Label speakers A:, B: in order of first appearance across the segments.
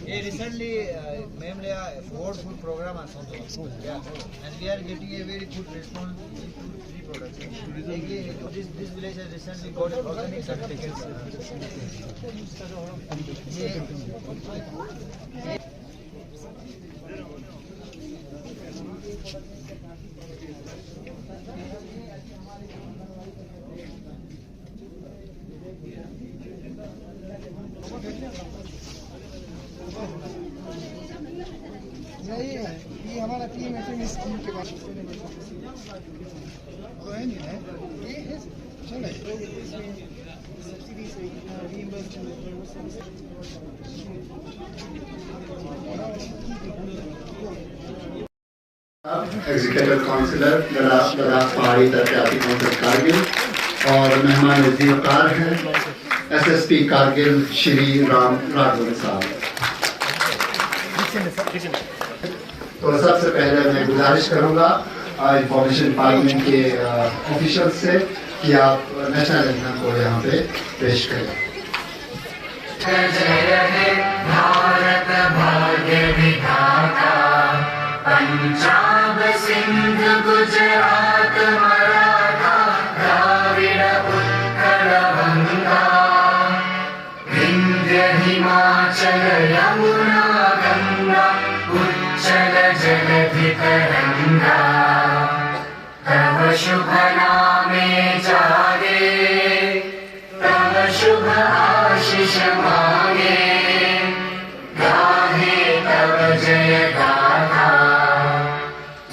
A: Recently, ma'am, food program and something. Yeah, and we are getting a very good response into three products. This village has recently got organic certificates.
B: ये हमारा PM scheme के बाद है नहीं है ये चले सब्सिडी से
C: एग्जीक्यूटिव काउंसिलर लद्दाख पहाड़ी तरक्याती कौंसिल कारगिल और मेहमान वज़ीर-ए-कार हैं एसएसपी कारगिल श्री राम राघवन साहब। तो सबसे पहले मैं गुजारिश करूंगा इंफॉर्मेशन डिपार्टमेंट के ऑफिशियल से कि आप नेशनल एंथम को यहाँ पे पेश करें।
D: भारत भाग्य विधाता पंजाब सिंध गुजरात मराठा द्राविड़ उत्कल गंगा विंध्य हिमाचल यमुना गंगा उच्चल जलधि तरंगा तव शुभ नामे जागे तव शुभ आशीष मांगे गाहे तव जय गाथा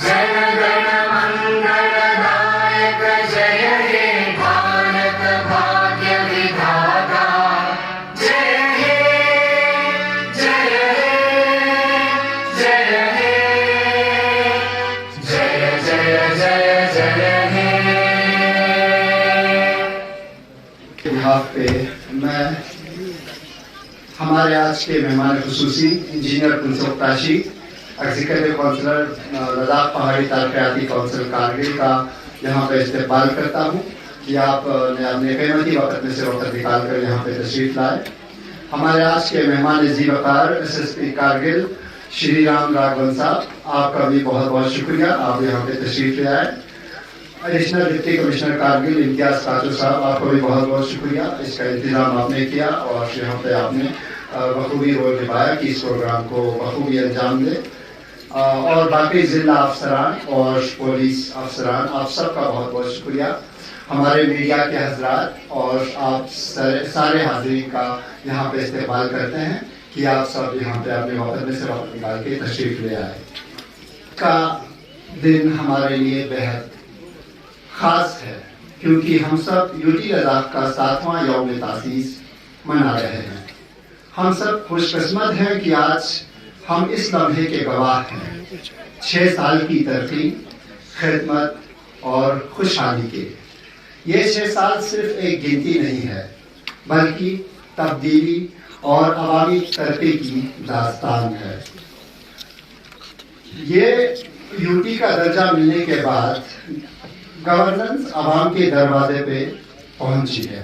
D: जन गण मंगलदायक जय हे भारत भाग्य विधाता जय हे जय हे जय हे जय जय जय जय हे।
C: यहाँ पे मैं हमारे आज के मेहमान खुसूसी engineer Kulsum Tashi executive councillor Ladakh पहाड़ी तरक्याती कौंसिल कारगिल का यहाँ पे इस्तेमाल करता हूँ कि आप अपने कीमती वक्त में से वक्त निकाल कर यहाँ पे तशरीफ लाए। हमारे आज के मेहमान वज़ीर-ए-कार एसएसपी कारगिल श्री राम राघवन साहब, आपका भी बहुत बहुत शुक्रिया, आप यहाँ पे तशरीफ ले आए। Additional deputy commissioner Kargil Imtiaz Khachu साहब, आपको भी बहुत बहुत शुक्रिया, इसका इंतजाम आपने किया और यहाँ पे आपने बखूबी रोल निभाया कि इस प्रोग्राम को बखूबी अंजाम दे। और बाकी जिला अफसरान और पुलिस अफसरान, आप सबका बहुत बहुत शुक्रिया। हमारे मीडिया के हजरात और आप सारे हाजिरीन का यहाँ पे इस्तेमाल करते हैं कि आप सब यहाँ पे अपने वक्त में से वक्त निकाल के तशरीफ ले आए। का दिन हमारे लिए बेहद खास है क्योंकि हम सब यूटी लद्दाख का 7वां यौम तासीस मना रहे हैं। हम सब खुशकिस्मत हैं कि आज हम इस लम्हे के गवाह हैं, 6 साल की तरक्की, खिदमत और खुशहाली के। ये 6 साल सिर्फ एक गिनती नहीं है बल्कि तब्दीली और अवामी तरक्की की दास्तान है। ये यूटी का दर्जा मिलने के बाद गवर्नेंस आवाम के दरवाजे पे पहुंची है,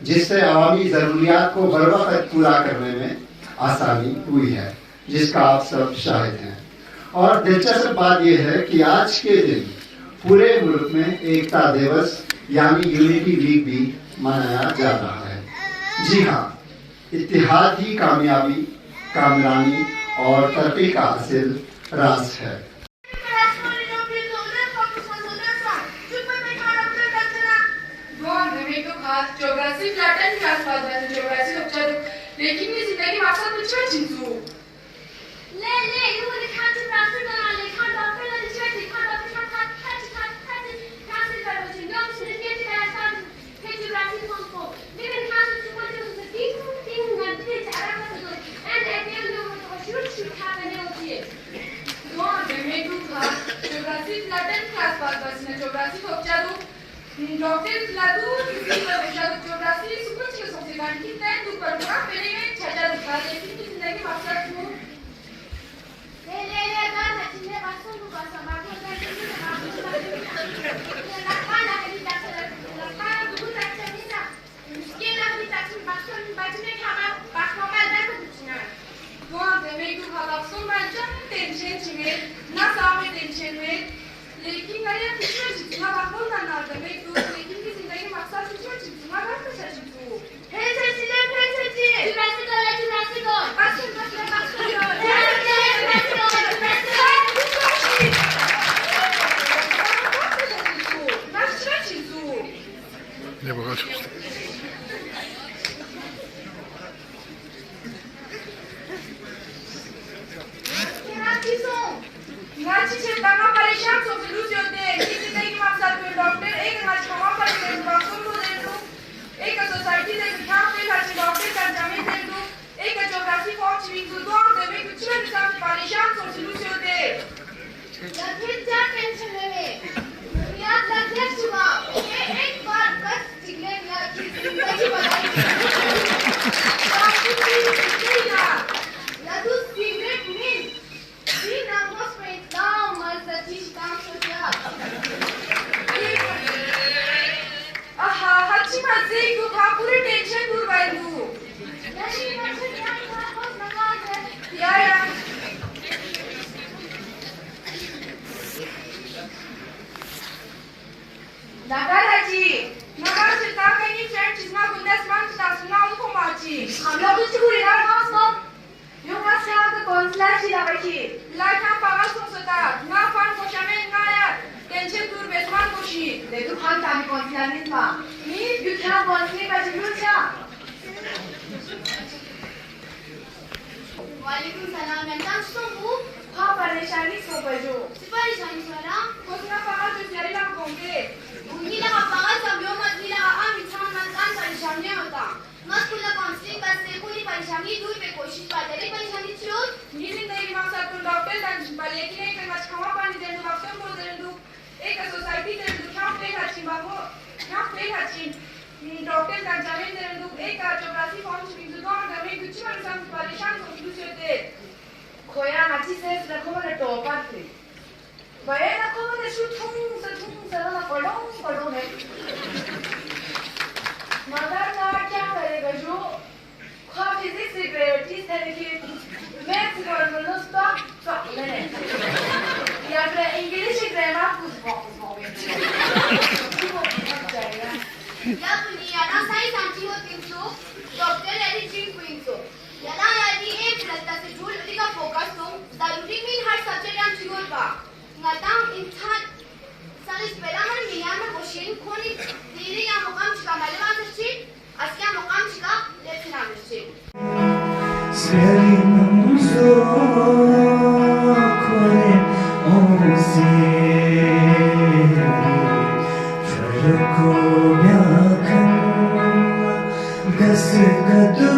C: जिससे अवामी ज़रूरियात को बरवक्त पूरा करने में आसानी हुई है, जिसका आप सब शाहिद हैं। और दिलचस्प बात यह है कि आज के दिन पूरे मुल्क में एकता दिवस यानी यूनिटी वीक भी मनाया जा रहा है। जी हाँ, इत्तेहाद ही कामयाबी, कामरानी और तरक्की का असल राज है।
E: Geography flatten class was geography lecture लेकिन ये जिंदगी मकसद कुछ है चिंसू ले ये वो लिखा है ट्रांसफर करना लिखा डॉक्टर ने लिखा लिखा डॉक्टर का ट्रांसफर कर दो चिंगम से के क्लास का geography को लेकिन खास सुपर जो से तीन घंटे चारा कर दो एंड एटीएम जो शुरू खाने होती है तो मैं तो था geography flatten class was geography lecture doctor लादू किसी को geography super चिकित्सक से गाड़ी की तय दुकान पर पहले लेकिन अरे कितना जितना बात बोल ना ना मैं तो लेकिन की जिंदगी में मकसद कितना जितना बात कर सकती हूँ हे सच्ची जुरासिक
B: Не богаче.
E: Значи тама परेशान सो फिलूसियो दे किसी नहीं के मकसद में डॉक्टर एक आज कमा पर दे डॉक्टर को दे दो एक सोसाइटी दे क्या पे आज डॉक्टर का जमीन दे दो एक ज्योग्राफी फॉर्म चीज दो दे में कुछ नहीं सब परेशान सो फिलूसियो दे
F: फिर क्या टेंशन है याद रखिए सुना ये एक बार बस जिले में की जिंदगी बनाई या तू सिगरेट मीन सी नामोस पे नाम मर सच्ची काम सोचा
E: आहा हच्ची मजे को था पूरी टेंशन दूर कर दूं
F: नहीं मुझे यार बहुत नवाज है
E: या दादाजी नवाज से ताकनी फ्रेंड जिसमा गुंडस मान सुना उनको माची
F: हम लोग कुछ पूरी रात हाउस को
E: yung masya ka konslar sila baki lahat ng pangasong sota nga fan ko siya men nga ya tension tur besman ko shi
F: ले तू खान का भी कौन-सा नहीं था
E: ni
F: You can't कौन-सी बचपन से वालेकुम सलाम मैं नाम सुनू
E: ha pareshani so bajo
F: सिपाही शानी वाला
E: kusna pangas jo jari lang kongge
F: उन्हीं लगा पागल सब लोग मत मिला आम इंसान मत परेशानी होता मत कुला काउंसलिंग करते कोई परेशानी दूर पे कोशिश कर तेरी परेशानी छोड़
E: ni zindagi ma sa tu doctor dan baleki ne kan mas khama pani den du doctor ko den du ek society den du kya pe hachi ba ko kya pe hachi doctor dan jamin den du ek geography form chi du do ga me kuch man sam pareshan so du chete khoya hachi se rakho ne to parte Vaya na como de su thum sa na पढ़ो है मगर ना क्या करेगा जो ख्वाब physics से gravity तरह की मैथ्स फॉर्मूलास का लेने या फिर इंग्लिश ग्रामर कुछ बहुत जाएगा
F: या दुनिया ना सही सांची होती तो डॉक्टर यानी ड्रीम क्वीन तो या ना यानी एक रस्ता से झूल का फोकस तो जरूरी में हर सब्जेक्ट हम चिगोल बा नताम इंसान सालिस पेलामन मियाना कोशिन कोनी दीदी या मुकाम चिका मलवा दर्शी अस्या मुकाम चिका लेखना दर्शी
D: Serimso kore onse Charko yakhan gas gadko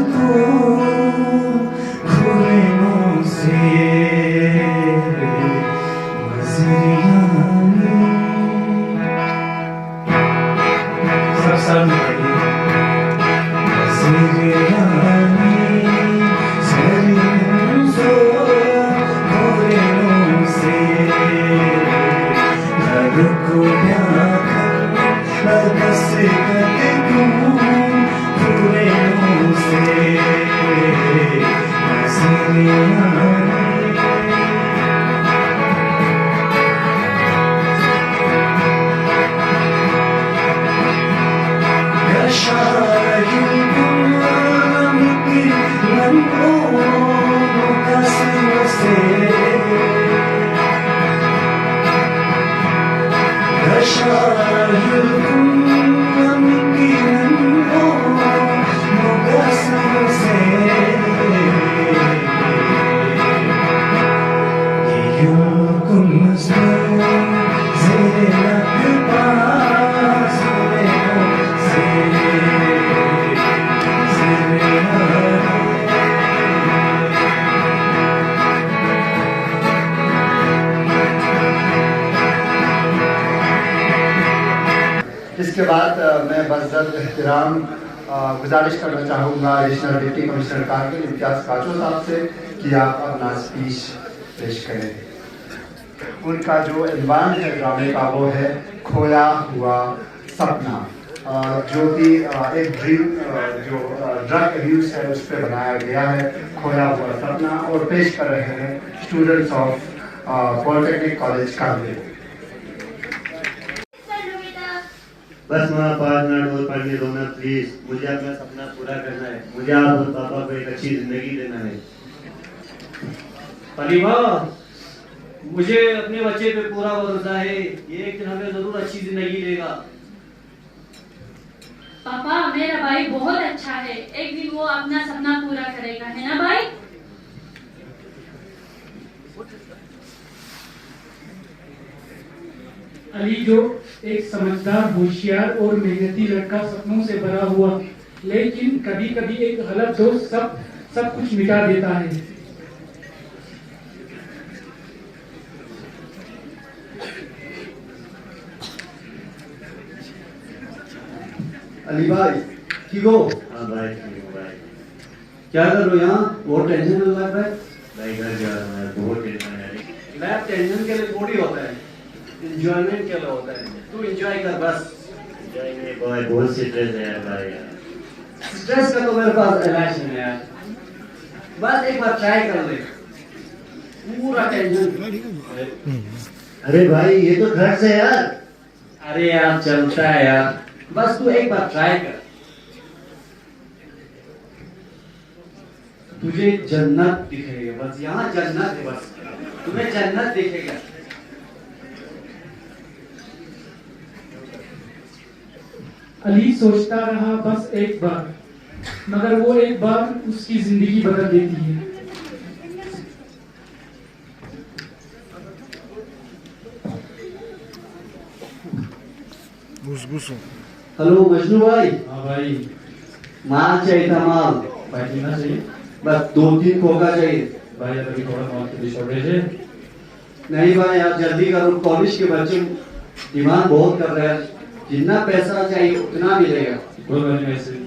D: kore onse mazriyani Sarsan mazriyani Serimso kore onse Charko yakhan gas gadko kore onse mazriyani
C: इसके बाद मैं बज़्ज़त एहतराम गुजारिश करना चाहूँगा एडिशनल डिप्टी कमिश्नर कारगिल इम्तियाज़ काचो साहब से कि आप अपना स्पीच पेश करें। उनका जो इन्वान है ड्रामे का वो है खोया हुआ सपना, जो कि एक ड्रीम जो ड्रग अब्यूज है उस पर बनाया गया है, खोया हुआ सपना। और पेश कर रहे हैं students of polytechnic college Kanpur.
G: बस माँ 5 मिनट और पढ़ने दो ना प्लीज, मुझे अपना सपना पूरा करना है, मुझे आप और पापा को एक अच्छी जिंदगी देना है।
H: परिवा, मुझे अपने बच्चे पे पूरा भरोसा है, ये एक दिन हमें जरूर अच्छी जिंदगी देगा।
E: पापा, मेरा भाई बहुत अच्छा है, एक दिन वो अपना सपना पूरा करेगा, है ना भाई?
B: अली जो एक समझदार, होशियार और मेहनती लड़का, सपनों से भरा हुआ, लेकिन कभी कभी एक गलत दोस्त सब कुछ मिटा देता है।
I: अली भाई ठीक हो?
G: हाँ भाई ठीक हूँ भाई।
I: क्या कर रहे हो यहाँ? बहुत टेंशन लग रहा है
G: भाई घर जा रहा है, बहुत टेंशन है।
H: लाइफ टेंशन के लिए थोड़ी होता है, एंजॉयमेंट के लिए होता है। तू एंजॉय कर बस।
G: एंजॉय नहीं भाई, बहुत स्ट्रेस है यार भाई यार।
H: स्ट्रेस का तो मेरे पास इलाज है यार, बस एक बार ट्राई कर ले, पूरा टेंशन।
G: अरे भाई ये तो ड्रग्स है यार।
H: अरे यार चलता है यार, बस तू एक बार ट्राई कर, तुझे जन्नत दिखेगा। बस यहाँ जन्नत है, बस तुम्हें जन्नत दिखेगा।
B: अली सोचता रहा बस एक बार, मगर वो एक बार उसकी जिंदगी बदल देती है।
I: हेलो मजनू भाई।
H: हाँ भाई।
I: माल चाहिए था, माल
H: भाई कितना चाहिए?
I: बस 2-3 खोखा चाहिए।
H: भाई अभी थोड़ा बहुत की शॉर्टेज है।
I: नहीं भाई आप जल्दी करो, कॉलेज के बच्चे डिमांड बहुत कर रहे हैं, जितना पैसा चाहिए उतना मिलेगा।
H: कोई बात नहीं,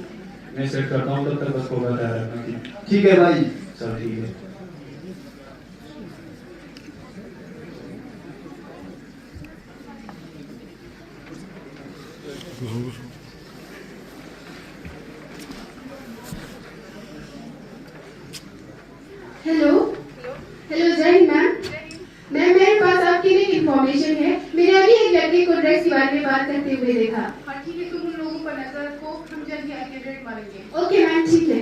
H: मैं सेट करता हूँ, तब तक बस को बता रखना।
I: ठीक है भाई।
H: चल ठीक है।
F: हेलो हेलो जय हिंद मैम। मैम मेरे पास आपके लिए इंफॉर्मेशन है, मैंने अभी एक लड़के को ड्रग्स के बारे में बात करते हुए देखा।
E: हाँ ठीक है, तुम उन लोगों पर नजर रखो, हम जल्दी आके रेड मारेंगे।
F: ओके मैम, ठीक है।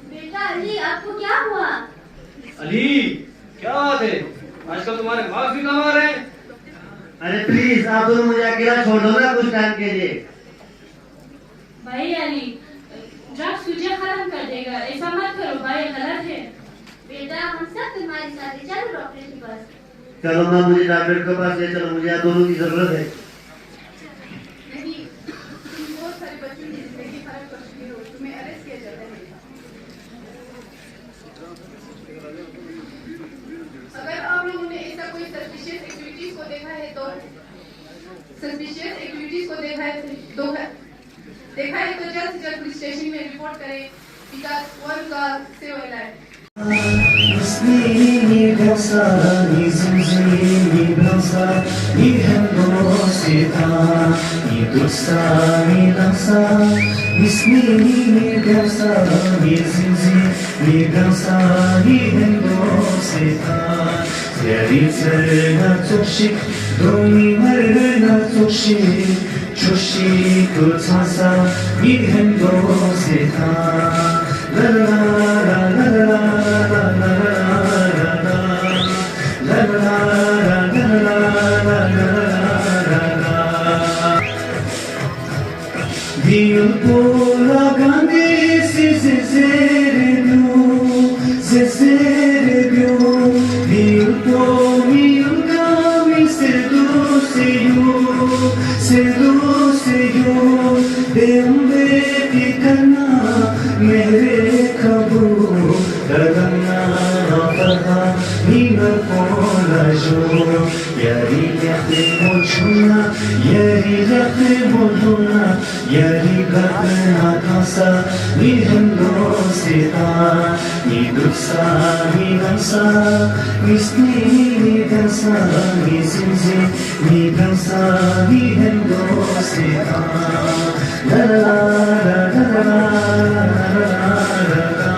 J: बेटा अली, आपको क्या हुआ?
H: अली क्या बात है, आजकल तुम्हारे मार्क्स भी कम आ रहे हैं।
G: अरे प्लीज आप दोनों मुझे अकेला छोड़ दो ना कुछ टाइम के लिए।
E: भाई अली, ड्रग्स तुझे खत्म कर देगा, ऐसा मत करो भाई, गलत है।
J: बेटा हम सब तुम्हारे साथ हैं, चलो डॉक्टर के पास।
G: चलो माँ मुझे डॉक्टर के पास ले चलो, मुझे आप दोनों की जरूरत है।
E: नहीं, तुम बहुत सारे बच्चों की जिंदगी खराब कर चुके हो, तुम्हें अरेस्ट किया जाता है। अगर आप लोगों ने ऐसा कोई सस्पिशियस एक्टिविटीज को देखा है तो जल्द से जल्द पुलिस स्टेशन में रिपोर्ट करें, विकास वन का सेवा है।
D: मेरे खबू Yari yakne mochuna, yari yakne moduna, yari gakna kasa, nihendo seta, niduksa, nidansa, nisni nidansa, nisinzi, nidansa, nihendo seta. La la la la la la la la la la la.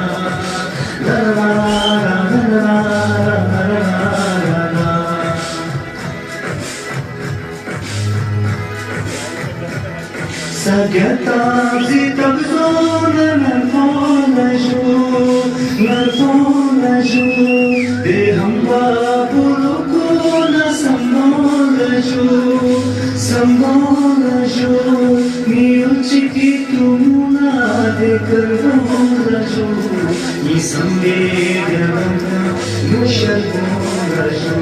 D: Sagata zitab zona nalfona ju de hamba puluko na samona ju ni uchiki tumuna de karona ju ni samvedana mushalona ju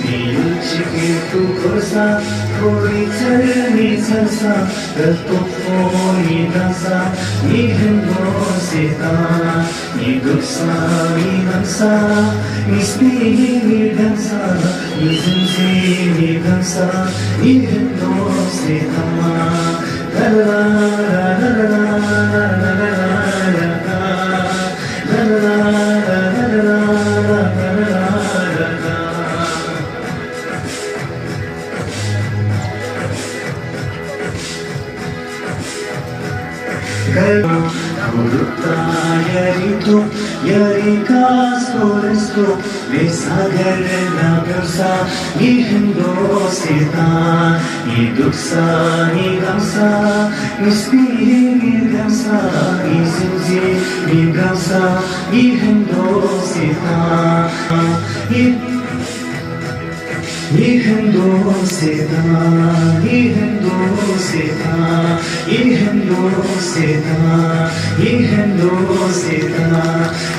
D: ni uchiki tu kosa koi chalni salsa Ni dansa, ni hendo seta, ni duksa, ni dansa, ni snehi, ni dansa, ni zinzi, ni dansa, ni hendo seta. La la la la la la la la Yari kasko le sagar na bersa ni hendo seta ni duksa ni gamsa ni snehi ni gamsa ni zinzi ni gamsa ni hendo seta ni hendo seta ni hendo seta ni hendo seta ni hendo seta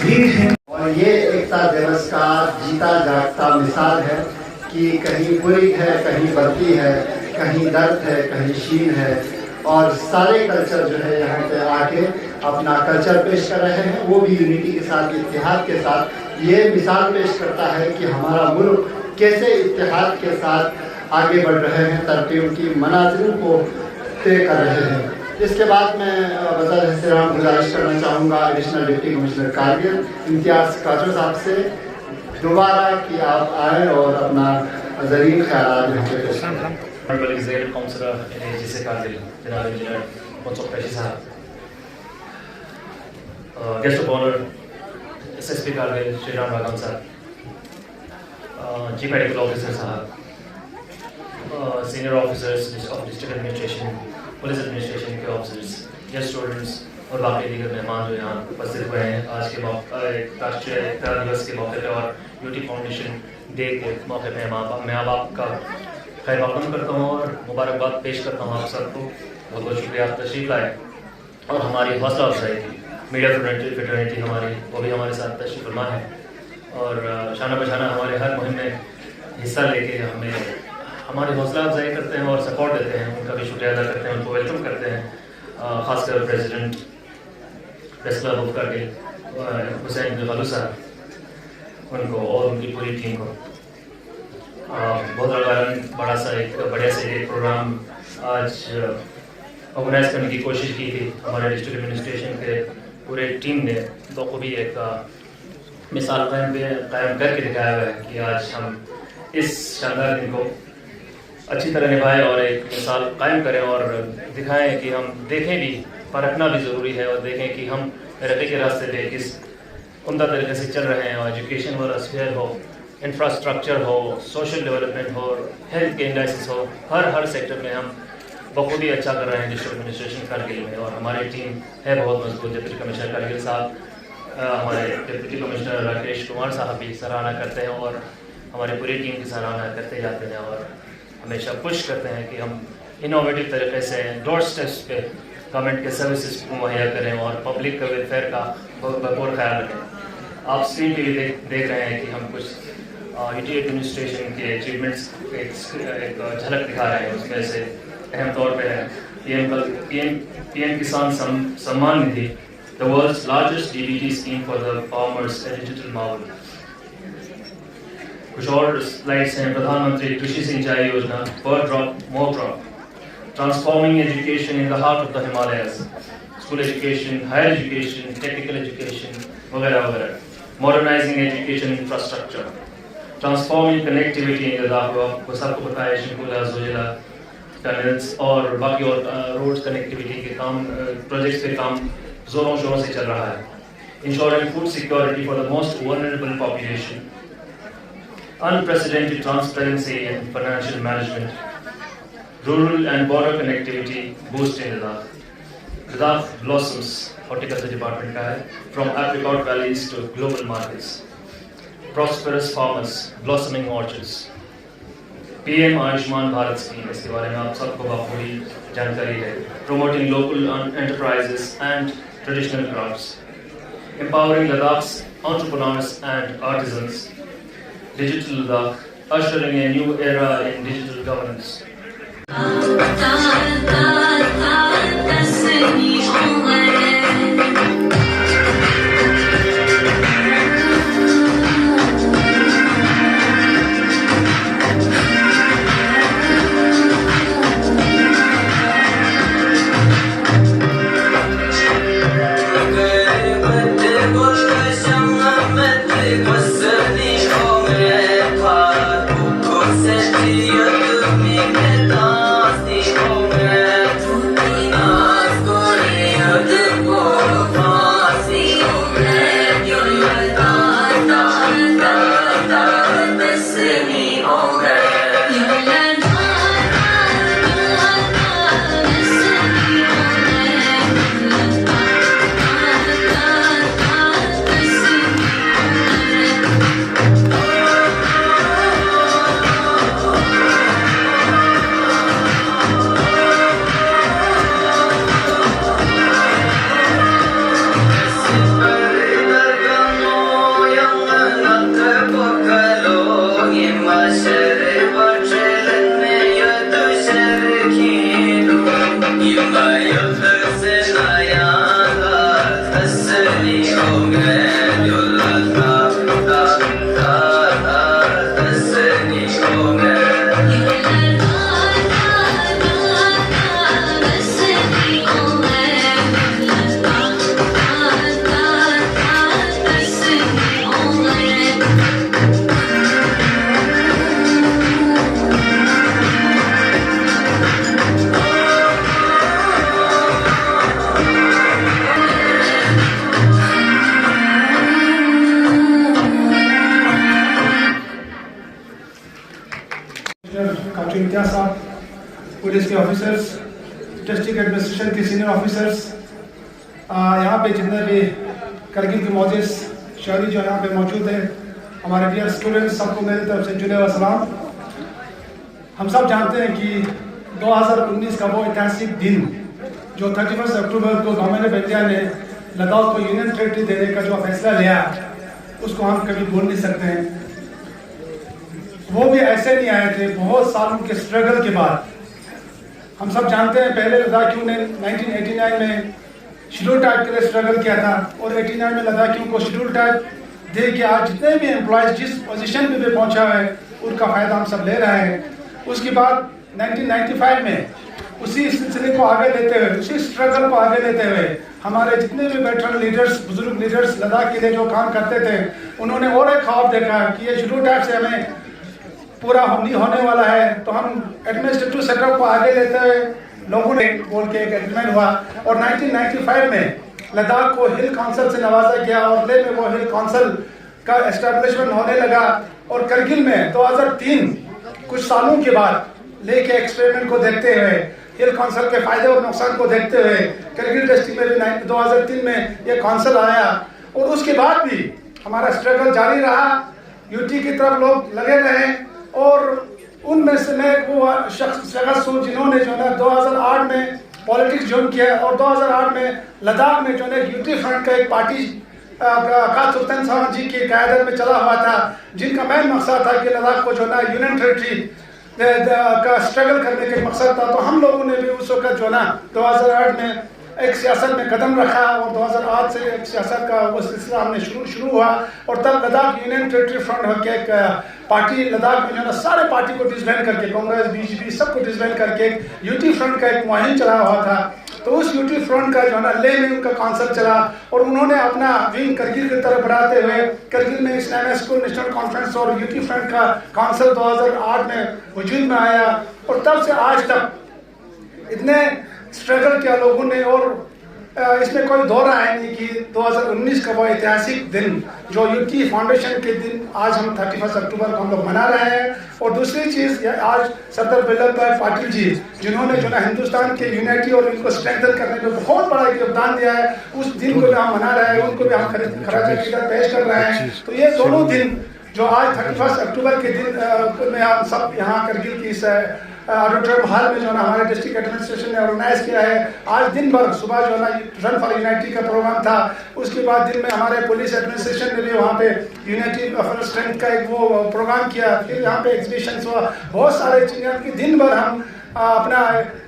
D: ni
C: और ये एकता दिवस का जीता जागता मिसाल है कि कहीं बुरी है, कहीं बदली है, कहीं दर्द है, कहीं शीन है और सारे कल्चर जो है यहाँ पे आके अपना कल्चर पेश कर रहे हैं, वो भी यूनिटी के साथ, इत्तेहाद के साथ। ये मिसाल पेश करता है कि हमारा मुल्क कैसे इत्तेहाद के साथ आगे बढ़ रहे हैं, तरक्की उनकी मनाजिल को तय कर रहे हैं। इसके बाद मैं वज़ीर एहतराम गुजारिश करना चाहूँगा एडिशनल डिप्टी कमिश्नर कारगिल इम्तियाज़ काचो साहब से दोबारा कि आप आए और अपना ज़रीन ख्यालात यहाँ पे पेश करें।
K: Honorable Executive Councillor in AGC Kargil, Janab Engineer Munsuk Tashi Sahab, Guest of Honor SSP Kargil Shri Ram Ragam Sahab, Chief Medical Officer Sahab, Senior Officers of District Administration, Police Administration के Officers, Guest Students और बाकी दीगर मेहमान जो यहाँ उपस्थित हुए हैं आज के राष्ट्रीय एकता दिवस के मौके पर और यूटी फाउंडेशन डे के मौके पर मैं आप का खैर मक़दम करता हूँ और मुबारकबाद पेश करता हूँ आप सबको। बहुत बहुत शुक्रिया आप तशरीफ़ लाए और हमारी हौसला अफजाई की मीडिया फ्रेटर्निटी हमारी वो भी हमारे साथ तशरीफ़ फरमा है और शाना बशाना हमारे हर मुहिम में हिस्सा लेके हमें हमारी हौसला अफजाई करते हैं और सपोर्ट देते हैं। उनका भी शुक्रिया अदा करते हैं, उनको वेलकम करते हैं, ख़ासकर president press club of Kargil Hussain गलू साहब उनको और उनकी पूरी टीम को। बहुत बढ़िया सा एक प्रोग्राम आज ऑर्गेनाइज करने की कोशिश की थी हमारे डिस्ट्रिक्ट एडमिनिस्ट्रेशन के पूरे टीम ने बखूबी एक मिसाल कायम करके दिखाया हुआ है कि आज हम इस शानदार दिन को अच्छी तरह निभाएं और एक मिसाल कायम करें और दिखाएं कि हम देखें भी, परखना भी ज़रूरी है और देखें कि हम तरक्की के रास्ते पे किस उम्दा तरीके से चल रहे हैं और एजुकेशन वाला स्फीयर हो, इंफ्रास्ट्रक्चर हो, सोशल डेवलपमेंट हो, हेल्थ के इंडाइसिस हो, हर सेक्टर में हम बखूबी अच्छा कर रहे हैं डिस्ट्रिक्ट एडमिनिस्ट्रेशन कारगिल में। और हमारी टीम है बहुत मजबूत। डिप्टी कमिश्नर कारगिल साहब, हमारे डिप्टी कमिश्नर राकेश कुमार साहब भी सराहना करते हैं और हमारी पूरी टीम की सराहना करते जाते हैं और हमेशा पुश करते हैं कि हम इनोवेटिव तरीके से डोर स्टेप्स पे गवर्नमेंट के सर्विसेज मुहैया करें और पब्लिक का वेलफेयर का भरपूर ख्याल रखें। आप स्क्रीन पे भी देख रहे हैं कि हम कुछ यूटी एडमिनिस्ट्रेशन के अचीवमेंट्स एक झलक दिखा रहे हैं। उसमें से अहम तौर पे है PM Kisan Samman Nidhi, the world's largest DBT scheme for the farmers, digital model. कुछ और स्लाइड्स हैं। प्रधानमंत्री कृषि सिंचाई योजना, per drop more crop, transforming education in the heart of the Himalayas, school education, higher education, technical education वगैरह वगैरह, modernizing education infrastructure, transforming connectivity in Ladakh, वो सबको पता है, शिंकुला, जोजिला, टनल्स और बाकी और रोड्स कनेक्टिविटी के काम प्रोजेक्ट्स पे काम जोरों शोरों से चल रहा है। Ensuring food security for the most vulnerable population, unprecedented transparency in financial management, rural and border connectivity boost in Ladakh. Ladakh blossoms, horticulture department का है, from apricot valleys to global markets. Prosperous farmers, blossoming orchards. PM Ayushman Bharat scheme, इसके बारे में आप सबको बखूबी जानकारी है. Promoting local enterprises and traditional crafts. Empowering Ladakh's entrepreneurs and artisans. Digital Ladakh, ushering a new era in digital governance.
L: Police के officers, district administration के सीनियर ऑफिसर्स, यहाँ पे जितने भी करगिल के मौजूद शहरी जो यहाँ पे मौजूद हैं, हमारे डियर स्टूडेंट्स, सबको मेरी तरफ से जुड़े हुए सलाम। हम सब जानते हैं कि 2019 का वो ऐतिहासिक दिन जो 31 अक्टूबर को गवर्नमेंट ऑफ इंडिया ने लद्दाख को यूनियन टेरिटरी देने का जो फैसला लिया, उसको हम कभी भूल नहीं सकते हैं। वो भी ऐसे नहीं आए थे, बहुत सालों के स्ट्रगल के बाद। हम सब जानते हैं पहले लद्दाखियों ने 1989 में शेड्यूल टाइप के लिए स्ट्रगल किया था और 89 में लद्दाखियों को शेड्यूल टाइप दे के आज जितने भी एम्प्लॉयज जिस पोजीशन पे भी पहुंचा है उनका फायदा हम सब ले रहे हैं। उसके बाद 1995 में उसी सिलसिले को आगे लेते हुए, उसी स्ट्रगल को आगे लेते हुए हमारे जितने भी वेटरन लीडर्स, बुजुर्ग लीडर्स लद्दाख के लिए जो काम करते थे, उन्होंने और एक ख्वाब देखा कि ये शेड्यूल टाइप से हमें पूरा नहीं होने वाला है, तो हम एडमिनिस्ट्रेटिव सेटअप को आगे लेते हुए लोगों ने बोल के एक एग्रीमेंट हुआ और 1995 में लद्दाख को हिल काउंसिल से नवाजा गया और ले में वो हिल काउंसिल का एस्टेब्लिशमेंट होने लगा। और करगिल में 2003 कुछ सालों के बाद लेके एक्सपेरिमेंट को देखते हुए, हिल काउंसिल के फायदे और नुकसान को देखते हुए करगिल डिस्ट्रिक्ट में भी 2003 में ये काउंसिल आया और उसके बाद भी हमारा स्ट्रगल जारी रहा। यूटी की तरफ लोग लगे रहे और उनमें से मैं वो शख्स हूँ जिन्होंने जो है 2008 में पॉलिटिक्स ज्वाइन किया और 2008 में लद्दाख में जो है यूटी फ्रंट का एक पार्टी का सुल्तान साहब जी की क़यादत में चला हुआ था, जिनका मेन मकसद था कि लद्दाख को जो है यूनियन टेरिटरी का स्ट्रगल करने का मकसद था। तो हम लोगों ने भी उस वक्त जो है 2008 में एक सियासत में कदम रखा और 2008 से एक सियासत का वो सिलसिला हमने शुरू हुआ और तब लद्दाख यूनियन टेरिटरी फ्रंट के एक पार्टी लद्दाख में जो है सारे पार्टी को डिसबैंड करके कांग्रेस बीजेपी सबको डिसबैंड करके यूटी फ्रंट का एक मुहिम चला हुआ था। तो उस यूटी फ्रंट का जो है ना लेह में उनका कॉन्सेप्ट चला और उन्होंने अपना विंग करगिल की तरफ बढ़ाते हुए करगिल में इस्लामिक स्कूल नेशनल कॉन्फ्रेंस और यूटी फ्रंट का कॉन्सेप्ट 2008 में वजूद में आया और तब से आज तक इतने स्ट्रगल किया लोगों ने और इसमें कोई दो राय नहीं कि 2019 का वो ऐतिहासिक दिन जो यूटी फाउंडेशन के दिन आज हम 31 अक्टूबर को हम लोग मना रहे हैं। और दूसरी चीज आज सरदार वल्लभ भाई पटेल जी जिन्होंने जो ना हिंदुस्तान के यूनिटी और इनको स्ट्रेंथन करने में बहुत बड़ा योगदान दिया है, उस दिन को भी हम मना रहे हैं, उनको भी हम खराज पेश कर रहे हैं। तो ये दोनों दिन जो आज 31 अक्टूबर के दिन में हम सब यहाँ करगिल की इस ऑडिटोरियम हॉल में जो ना हमारे डिस्ट्रिक्ट एडमिनिस्ट्रेशन ने ऑर्गेनाइज किया है। आज दिन भर सुबह जो ना रन फॉर यूनिटी का प्रोग्राम था, उसके बाद दिन में हमारे पुलिस एडमिनिस्ट्रेशन ने भी वहाँ पे यूनिटी फॉर स्ट्रेंथ का एक वो प्रोग्राम किया, फिर यहाँ पे एग्जीबिशन हुआ, बहुत सारे चीज़ें कि दिन भर हम अपना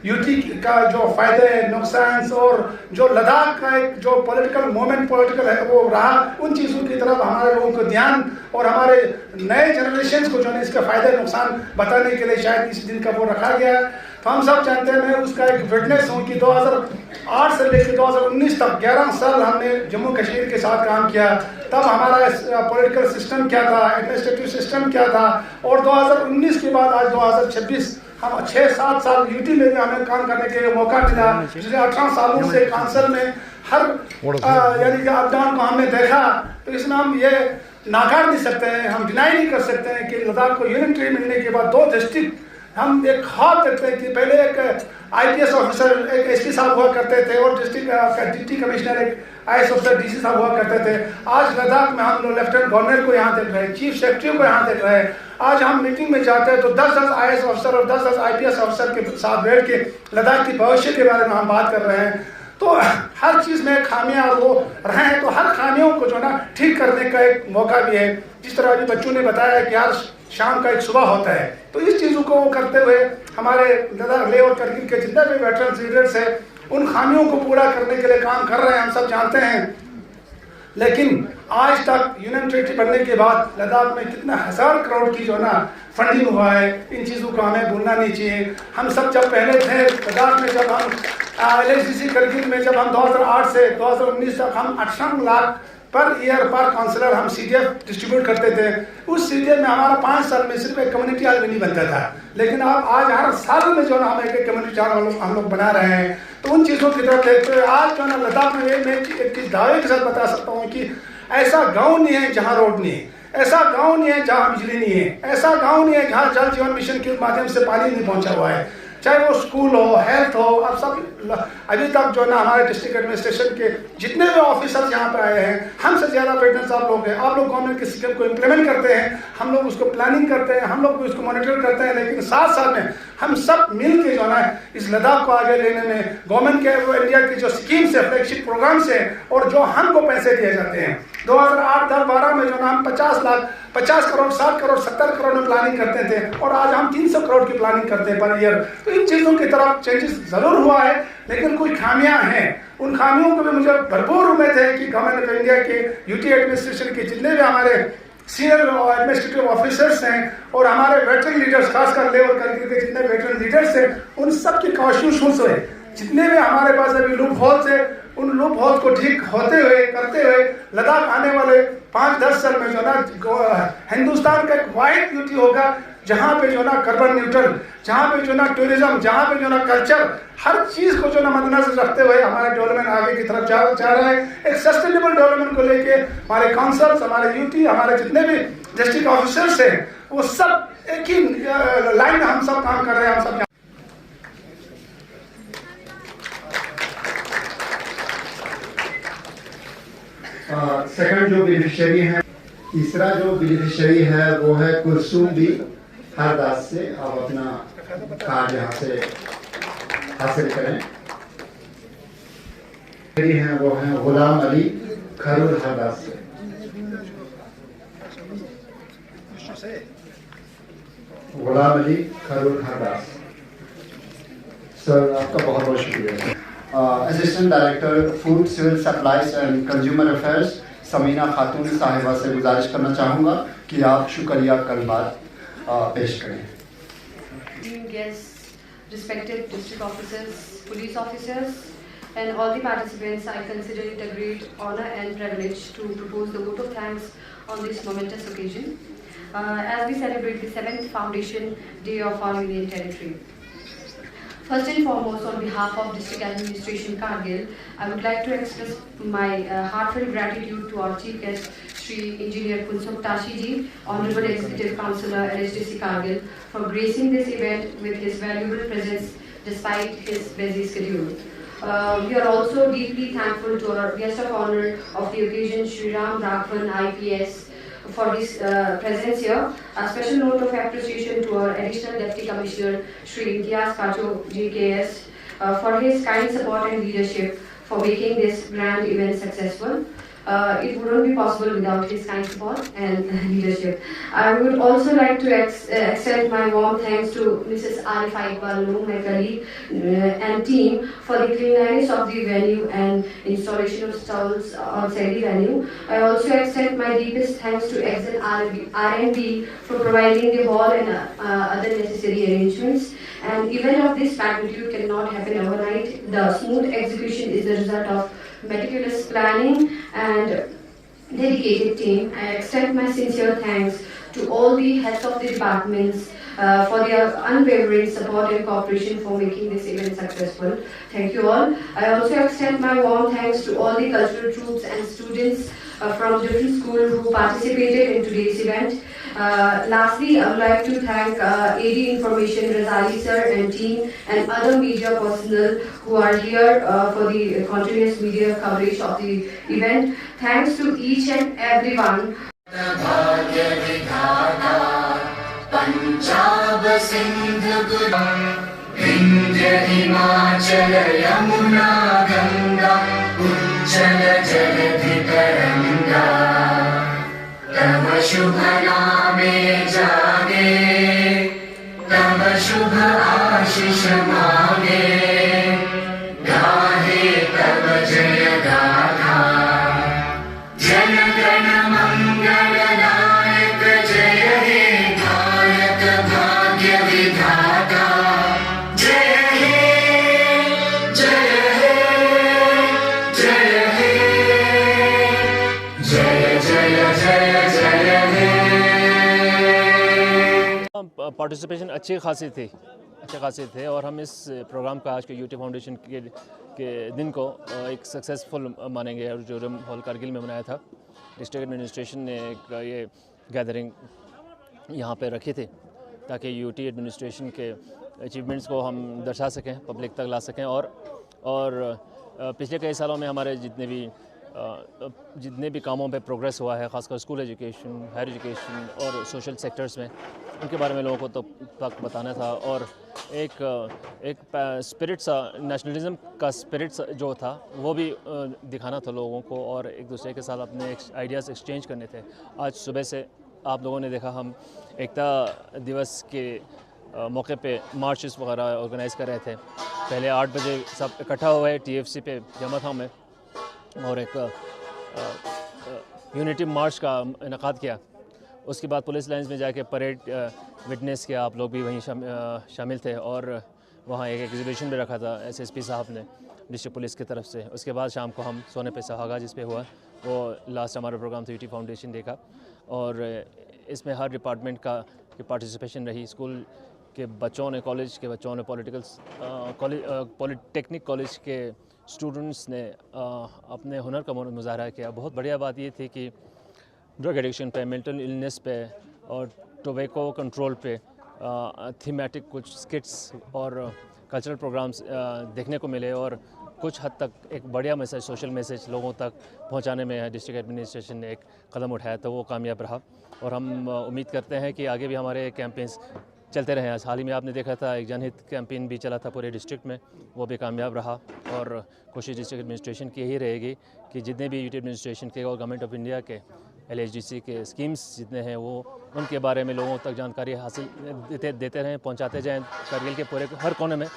L: यूटी का जो फायदे नुकसान और जो लद्दाख का एक जो पॉलिटिकल मोमेंट पॉलिटिकल है वो रहा, उन चीज़ों की तरफ हमारे लोगों को ध्यान और हमारे नए जनरेशन को जो है इसका फायदे नुकसान बताने के लिए शायद इस दिन का वो रखा गया। तो हम सब जानते हैं, मैं उसका एक विटनेस हूँ कि 2008 से लेकर 2019 तक 11 साल हमने जम्मू कश्मीर के साथ काम किया। तब हमारा पॉलिटिकल सिस्टम क्या था, एडमिनिस्ट्रेटिव सिस्टम क्या था, और 2019 के बाद आज 2026 हम 6-7 साल यूटी में भी हमें काम करने के लिए मौका मिला। पिछले 18 सालों से काउंसिल में हर यानी कि अपडाउन को हमने देखा। तो इसमें हम ये नाकार नहीं सकते हैं, हम डिनाई नहीं कर सकते हैं कि लद्दाख को यूनिटी मिलने के बाद 2 डिस्ट्रिक्ट हम एक ख्वाब देखते हैं कि पहले एक आईपीएस ऑफिसर एक एसपी साहब हुआ करते थे और डिस्ट्रिक्ट डिप्टी कमिश्नर एक आईएएस ऑफिसर डीसी साहब हुआ करते थे। आज लद्दाख में हम लोग लेफ्टिनेंट गवर्नर को यहाँ देख रहे हैं, चीफ सेक्रेटरी को यहाँ देख रहे हैं। आज हम मीटिंग में जाते हैं तो 10-10 आईएएस ऑफिसर और 10-10 आईपीएस ऑफिसर के साथ बैठ के लद्दाख की भविष्य के बारे में हम बात कर रहे हैं। तो हर चीज़ में खामियां वो रहे हैं, तो हर खामियों को जो ना ठीक करने का एक मौका भी है। जिस तरह अभी बच्चों ने बताया कि यार शाम का एक सुबह होता है, तो इस चीज़ों को करते हुए हमारे लद्दाख लेह और करगिल के जितने भी वेटरन्स लीडर्स हैं उन खामियों को पूरा करने के लिए काम कर रहे हैं, हम सब जानते हैं। लेकिन आज तक यूनियन टेरिटरी बनने के बाद लद्दाख में कितना 1000 करोड़ की जो ना फंडिंग हुआ है, इन चीज़ों को हमें भूलना नहीं चाहिए। हम सब जब पहले थे लद्दाख में, जब हम LHDC करगिल में जब हम 2008 से 2019 तक हम 18 लाख पर ईयर पर काउंसलर हम CDF डिस्ट्रीब्यूट करते थे। उस CDF में हमारा 5 साल में सिर्फ एक कम्युनिटी हॉल भी नहीं बनता था, लेकिन अब आज हर साल में जो ना हम एक कम्युनिटी हॉल हम लोग बना रहे हैं। तो उन चीज़ों की तरफ देखते हुए आज जो ना लद्दाख में मैं एक चीज़ दावे के साथ बता सकता हूँ कि ऐसा गाँव नहीं है जहाँ रोड नहीं है, ऐसा गाँव नहीं है जहाँ बिजली नहीं है, ऐसा गाँव नहीं है जहाँ जल जीवन मिशन के माध्यम से पानी नहीं पहुँचा हुआ है, चाहे वो स्कूल हो, हेल्थ हो। अब सब अभी तक जो ना हमारे डिस्ट्रिक्ट एडमिनिस्ट्रेशन के जितने भी ऑफिसर्स यहाँ पे आए हैं, हमसे ज़्यादा वेटरन्स आप लोग हैं। आप लोग गवर्नमेंट के स्कीम को इम्प्लीमेंट करते हैं, हम लोग उसको प्लानिंग करते हैं, हम लोग भी उसको मॉनिटर करते हैं, लेकिन साथ साथ में हम सब मिल के जो ना इस लद्दाख को आगे लेने में गवर्नमेंट के इंडिया की जो स्कीम्स है, फ्लैगशिप प्रोग्राम्स है और जो हमको पैसे दिए जाते हैं 2008-10-12 में जो ना हम 50 करोड़ 60 करोड़ 70 करोड़ में प्लानिंग करते थे और आज हम 300 करोड़ की प्लानिंग करते हैं पर ईयर। तो इन चीज़ों की तरफ चेंजेस जरूर हुआ है, लेकिन कुछ खामियां हैं। उन खामियों को भी मुझे भरपूर उम्मीद है कि गवर्नमेंट ऑफ इंडिया के यूटी एडमिनिस्ट्रेशन के जितने भी हमारे सीनियर एडमिनिस्ट्रेटिव ऑफिसर्स हैं और हमारे वेटरन लीडर्स, खासकर लेह और करगिल के जितने वेटरन लीडर्स हैं, उन सब की कोशिशों से जितने भी हमारे पास अभी लूप होल्स है, उन लूप होल्स को ठीक होते हुए करते हुए लद्दाख आने वाले 5-10 साल में जो ना हिंदुस्तान का एक वाइड यूटी होगा, जहाँ पे जो ना कार्बन न्यूट्रल, जहाँ पे जो ना टूरिज्म, जहाँ पे जो ना कल्चर, हर चीज़ को जो ना मद्देनजर रखते हुए हमारा डेवलपमेंट आगे की तरफ जा रहा है। एक सस्टेनेबल डेवलपमेंट को लेके हमारे काउंसिल्स, हमारे यूटी, हमारे जितने भी डिस्ट्रिक्ट ऑफिसर्स हैं, वो सब एक ही लाइन में हम सब काम कर रहे हैं। हम सब
C: सेकंड जो बेनिफिशियरी है, तीसरा जो बेनिफिशियरी है वो है कुलसूम बी हरदास से। आप अपना कार्ड यहाँ से हासिल करें। हैं वो हैं गुलाम अली खरूल हरदास से। गुलाम अली खरूल हरदास सर, आपका बहुत बहुत शुक्रिया। Assistant director food civil supplies and consumer affairs Sameena Khatoon साहिबा से गुजारिश करना चाहूँगा कि आप शुक्रिया कलमात पेश करें।
M: Guests, respected district officers, police officers, and all the participants, I consider it a great honor and privilege to propose the vote of thanks on this momentous occasion as we celebrate the 7th Foundation Day of our Union Territory. First and foremost, on behalf of District Administration Kargil, I would like to express my heartfelt gratitude to our Chief Guest, Shri Engineer Punsok Tashi Ji, Honorable Executive Councillor LHDC Kargil, for gracing this event with his valuable presence despite his busy schedule. We are also deeply thankful to our guest of honor of the occasion, Shri Ram Raghavan IPS, for his presence here. A special note of appreciation to our Additional Deputy Commissioner, Shri Imtiaz Kacho GKS, for his kind support and leadership for making this grand event successful. It wouldn't be possible without his kind support and leadership. I would also like to extend my warm thanks to Mrs. Arifa Iqbal, my colleague and team, for the cleanliness of the venue and installation of stalls outside the venue. I also extend my deepest thanks to Excel R&D for providing the hall and other necessary arrangements. An event of this magnitude cannot happen overnight. The smooth execution is the result of meticulous planning and dedicated team. I extend my sincere thanks to all the heads of the departments for their unwavering support and cooperation for making this event successful. Thank you all. I also extend my warm thanks to all the cultural troops and students from different schools who participated in today's event. Lastly, I would like to thank AD Information, Razali sir and team, and other media personnel who are here for the continuous media coverage of the event. Thanks to each and everyone.
D: Punjab Sindh Vindhya Himachal Yamuna Ganga उज्जल जलधि तरंगा तव शुभ नामे जागे तव शुभ आशीष मांगे गाहे तव जय गाथा जन गण मंगल नायक जय हे भारत भाग्य विधाता जय हे जय हे जय हे जय जय जय जय हे।
N: पार्टिसिपेशन अच्छी खासी थे और हम इस प्रोग्राम का आज के यूटी फाउंडेशन के दिन को एक सक्सेसफुल मानेंगे और जो हॉल कारगिल में मनाया था। डिस्ट्रिक्ट एडमिनिस्ट्रेशन ने एक ये गैदरिंग यहाँ पे रखी थी ताकि यूटी एडमिनिस्ट्रेशन के अचीवमेंट्स को हम दर्शा सकें, पब्लिक तक ला सकें और पिछले कई सालों में हमारे जितने भी कामों पे प्रोग्रेस हुआ है, ख़ासकर स्कूल एजुकेशन, हायर एजुकेशन और सोशल सेक्टर्स में, उनके बारे में लोगों को तक बताना था और एक स्पिरिट सा, नेशनलिज्म का स्पिरिट जो था वो भी दिखाना था लोगों को और एक दूसरे के साथ अपने आइडियाज़ एक्सचेंज करने थे। आज सुबह से आप लोगों ने देखा हम एकता दिवस के मौके पे मार्चेस वगैरह ऑर्गेनाइज़ कर रहे थे। पहले 8 बजे सब इकट्ठा हुए TFC पे जमा था में और एक यूनिटी मार्च का इनकाद किया। उसके बाद पुलिस लाइन्स में जाके परेड विटनेस किया, आप लोग भी वहीं शामिल थे और वहाँ एक एग्जीबिशन भी रखा था SSP साहब ने डिस्ट्रिक्ट पुलिस की तरफ से। उसके बाद शाम को हम सोने पे सुहागा जिस पे हुआ वो लास्ट हमारा प्रोग्राम था यूटी फाउंडेशन डे का और इसमें हर डिपार्टमेंट की पार्टिसिपेशन रही। स्कूल के बच्चों ने, कॉलेज के बच्चों ने, पॉलिटेक्निक कॉलेज के स्टूडेंट्स ने अपने हुनर का मुजाहरा किया। बहुत बढ़िया बात ये थी कि ड्रग एडिक्शन पे, मेंटल इलनेस पे और टोबैको कंट्रोल पे थीमेटिक कुछ स्किट्स और कल्चरल प्रोग्राम्स देखने को मिले और कुछ हद तक एक बढ़िया मैसेज, सोशल मैसेज लोगों तक पहुंचाने में डिस्ट्रिक्ट एडमिनिस्ट्रेशन ने एक कदम उठाया तो वो कामयाब रहा और हम उम्मीद करते हैं कि आगे भी हमारे कैंपेन्स चलते रहे। हाल ही में आपने देखा था एक जनहित कैंपेन भी चला था पूरे डिस्ट्रिक्ट में, वो भी कामयाब रहा और कोशिश डिस्ट्रिक्ट एडमिनिस्ट्रेशन की यही रहेगी कि जितने भी यूटी एडमिनिस्ट्रेशन के और गवर्नमेंट ऑफ इंडिया के LHDC के स्कीम्स जितने हैं वो उनके बारे में लोगों तक जानकारी हासिल देते रहें, पहुंचाते जाएं कारगिल के पूरे हर कोने में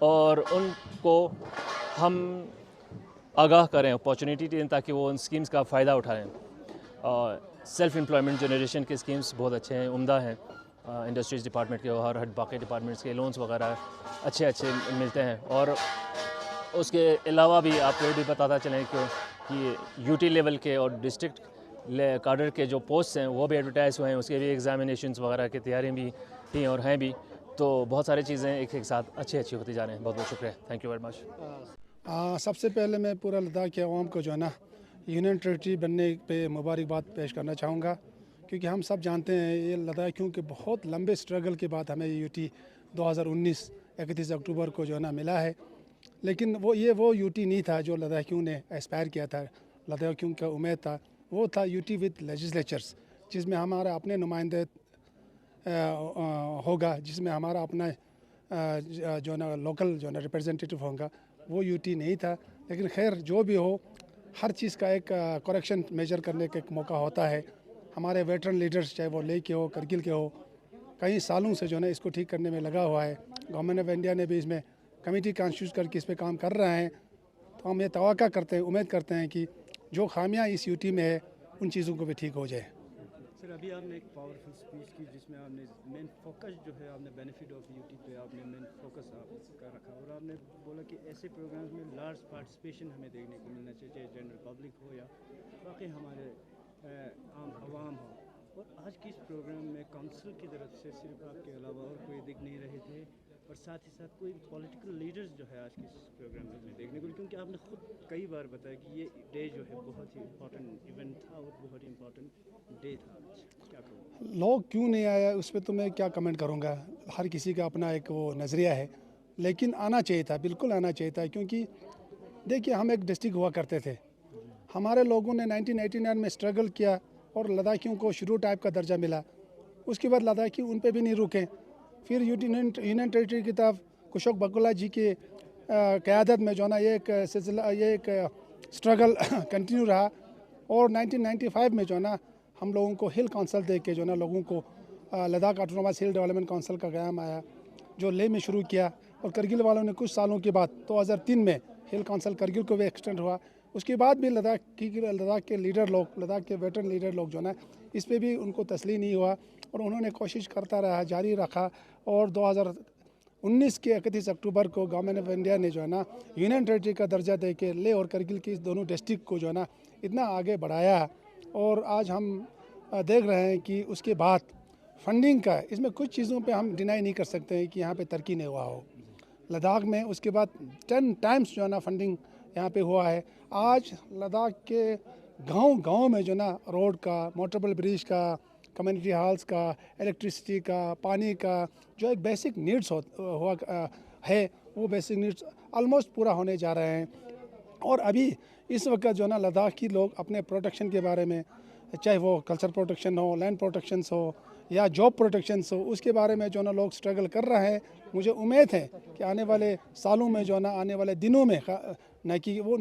N: और उनको हम आगाह करें, अपॉर्चुनिटी दें ताकि वो उन स्कीम्स का फ़ायदा उठाएं। सेल्फ एम्प्लॉयमेंट जनरेशन के स्कीम्स बहुत अच्छे हैं, उम्दा हैं। इंडस्ट्रीज़ डिपार्टमेंट के और बाकी डिपार्टमेंट्स के लोन्स वगैरह अच्छे मिलते हैं। और उसके अलावा भी आपको ये भी बताता चलें कि यूटी लेवल के और डिस्ट्रिक्ट काडर के जो पोस्ट हैं वो भी एडवर्टाइज़ हुए हैं, उसके भी एग्जामिनेशंस वगैरह की तैयारी भी थी और हैं भी। तो बहुत सारी चीज़ें एक साथ अच्छी होती जा रही हैं। बहुत बहुत शुक्रिया, थैंक यू वेरी मच।
L: सबसे पहले मैं पूरा लद्दाख के अवाम को जो है ना यूनियन टेरेटरी बनने पे मुबारकबाद पेश करना चाहूँगा, क्योंकि हम सब जानते हैं ये लद्दाखियों के बहुत लंबे स्ट्रगल के बाद हमें यूटी 2019 31 अक्टूबर को जो है ना मिला है। लेकिन वो यूटी नहीं था जो लद्दाखियों ने एस्पायर किया था, लद्दाखियों का उम्मीद था। वो था यूटी विद लेजिस्लेचर्स, जिसमें हमारा अपने नुमाइंदे होगा, जिसमें हमारा अपना जो ना लोकल जो ना रिप्रेजेंटेटिव होगा। वो यूटी नहीं था। लेकिन खैर जो भी हो, हर चीज़ का एक करेक्शन मेजर करने का एक मौका होता है। हमारे वेटरन लीडर्स चाहे वो लेह के हो, करगिल के हो, कई सालों से जो ना इसको ठीक करने में लगा हुआ है। गवर्नमेंट ऑफ इंडिया ने भी इसमें कमेटी कॉन्स्टिट्यूट करके इस पर काम कर रहे हैं। तो हम ये तवक्का करते हैं, उम्मीद करते हैं कि जो खामियां इस यूटी में है उन चीज़ों को भी ठीक हो जाए।
O: सर, अभी आपने एक पावरफुल स्पीच की जिसमें आपने मेन फोकस जो है आपने बेनिफिट ऑफ यूटी पे आपने मेन फोकस आपका रखा, और आपने बोला कि ऐसे प्रोग्राम्स में लार्ज पार्टिसिपेशन हमें देखने को मिलना चाहिए, चाहे जनरल पब्लिक हो या बाकी हमारे आम आवाम हो। और आज के इस प्रोग्राम में काउंसिल की तरफ से सिर्फ आपके अलावा और कोई दिख नहीं रहे थे, और साथ ही साथ कोई पॉलिटिकल लीडर्स जो है आज के इस प्रोग्राम में देखने को, क्योंकि आपने खुद कई बार बताया कि ये डे जो है बहुत ही इम्पोर्टेंट इवेंट था और बहुत ही इम्पोर्टेंट डे था। क्या कहूँ,
L: लोग क्यों नहीं आया उस पर तो मैं क्या कमेंट करूँगा। हर किसी का अपना एक वो नज़रिया है, लेकिन आना चाहिए था, बिल्कुल आना चाहिए था। क्योंकि देखिए, हम एक डिस्ट्रिक्ट हुआ करते थे, हमारे लोगों ने 1989 में स्ट्रगल किया और लद्दाखियों को शुरू टाइप का दर्जा मिला। उसके बाद लद्दाखी उन पे भी नहीं रुके। फिर यूनियन टेरेटरी की तरफ कुशोक बकुला जी की क़यादत में जो ना ये एक सिलसिला, ये एक स्ट्रगल कंटिन्यू रहा। और 1995 में जो ना हम लोगों को हिल काउंसिल दे के जो ना लोगों को लद्दाख ऑटोनोमस हिल डेवलपमेंट काउंसिल का क़याम आया, जो लेह में शुरू किया। और करगिल वालों ने कुछ सालों के बाद 2003 में हिल काउंसिल करगिल को भी एक्सटेंड हुआ। उसके बाद भी लद्दाख के लीडर लोग, लद्दाख के वेटरन लीडर लोग जो ना इस पे भी उनको तस्लीम नहीं हुआ, और उन्होंने कोशिश करता रहा, जारी रखा। और 2019 के 31 अक्टूबर को गवर्नमेंट ऑफ इंडिया ने जो है ना यूनियन टेरेटरी का दर्जा दे के लेह और करगिल की दोनों डिस्ट्रिक्ट को जो है ना इतना आगे बढ़ाया। और आज हम देख रहे हैं कि उसके बाद फंडिंग का, इसमें कुछ चीज़ों पे हम डिनाई नहीं कर सकते हैं कि यहाँ पे तरक्की नहीं हुआ हो लद्दाख में। उसके बाद 10 टाइम्स जो है ना फंडिंग यहाँ पे हुआ है। आज लद्दाख के गांव में जो ना रोड का, मोटरबल ब्रिज का, कम्युनिटी हॉल्स का, इलेक्ट्रिसिटी का, पानी का जो एक बेसिक नीड्स हुआ है, वो बेसिक नीड्स ऑलमोस्ट पूरा होने जा रहे हैं। और अभी इस वक्त जो ना लद्दाख की लोग अपने प्रोटेक्शन के बारे में, चाहे वो कल्चर प्रोटेक्शन हो, लैंड प्रोटेक्शन हो या जॉब प्रोटेक्शन हो, उसके बारे में जो ना लोग स्ट्रगल कर रहे हैं। मुझे उम्मीद है कि आने वाले सालों में जो ना, आने वाले दिनों में न कि वो